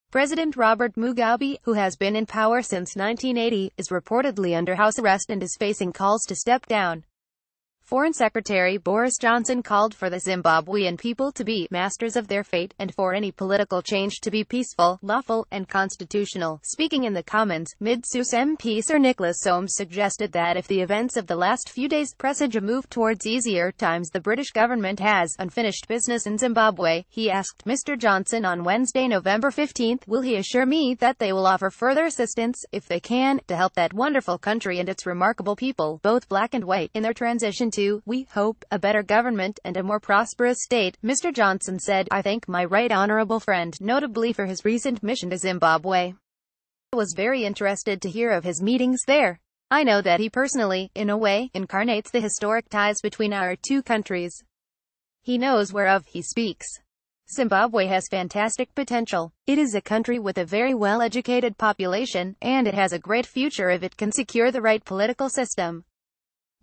President Robert Mugabe, who has been in power since 1980, is reportedly under house arrest and is facing calls to step down. Foreign Secretary Boris Johnson called for the Zimbabwean people to be masters of their fate, and for any political change to be peaceful, lawful, and constitutional. Speaking in the Commons, Mid-Sus MP Sir Nicholas Soames suggested that if the events of the last few days presage a move towards easier times, the British government has unfinished business in Zimbabwe. He asked Mr. Johnson on Wednesday, November 15, will he assure me that they will offer further assistance, if they can, to help that wonderful country and its remarkable people, both black and white, in their transition to, we hope, a better government and a more prosperous state. Mr. Johnson said, I thank my right honourable friend, notably for his recent mission to Zimbabwe. I was very interested to hear of his meetings there. I know that he personally, in a way, incarnates the historic ties between our two countries. He knows whereof he speaks. Zimbabwe has fantastic potential. It is a country with a very well-educated population, and it has a great future if it can secure the right political system.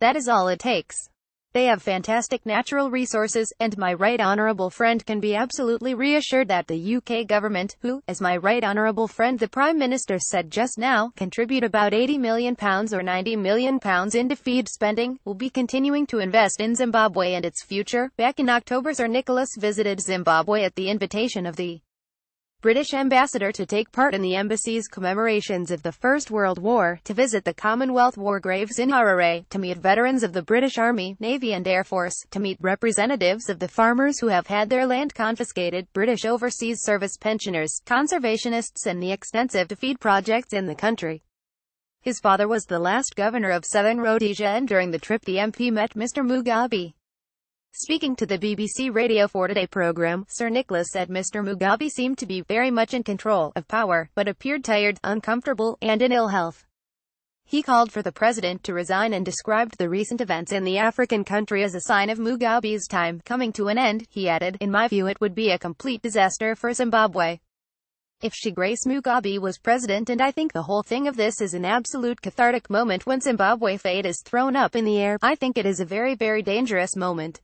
That is all it takes. They have fantastic natural resources, and my right honourable friend can be absolutely reassured that the UK government, who, as my right honourable friend the Prime Minister said just now, contribute about £80 million or £90 million into feed spending, will be continuing to invest in Zimbabwe and its future. Back in October, Sir Nicholas visited Zimbabwe at the invitation of the British ambassador to take part in the embassy's commemorations of the First World War, to visit the Commonwealth War graves in Harare, to meet veterans of the British Army, Navy and Air Force, to meet representatives of the farmers who have had their land confiscated, British Overseas Service pensioners, conservationists and the extensive feed projects in the country. His father was the last governor of Southern Rhodesia, and during the trip the MP met Mr. Mugabe. Speaking to the BBC Radio 4 Today programme, Sir Nicholas said Mr. Mugabe seemed to be very much in control of power, but appeared tired, uncomfortable, and in ill health. He called for the president to resign and described the recent events in the African country as a sign of Mugabe's time coming to an end. He added, in my view it would be a complete disaster for Zimbabwe if She Grace Mugabe was president, and I think the whole thing of this is an absolute cathartic moment when Zimbabwe fate is thrown up in the air. I think it is a very, very dangerous moment.